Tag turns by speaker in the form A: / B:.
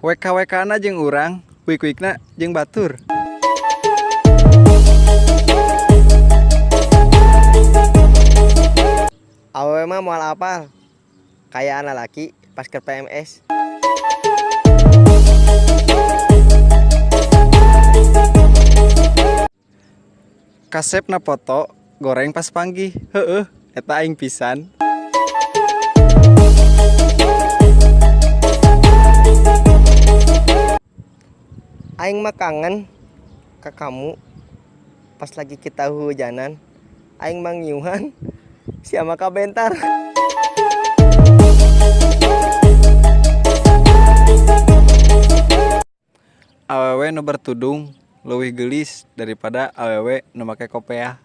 A: WK-WK-na jeung urang, wik-wikna jeung batur.
B: Awewe mah moal apal. Kayak anak laki pas ke PMS.
A: Kasepna foto goreng pas panggih. Heueuh, eta aing pisan.
B: Aing mah kangen ke kamu pas lagi kita hujanan. Aing mah ngiuhan si ama ka bentar.
A: Awewe nu bertudung leuwih geulis daripada awewe nu make kopiah.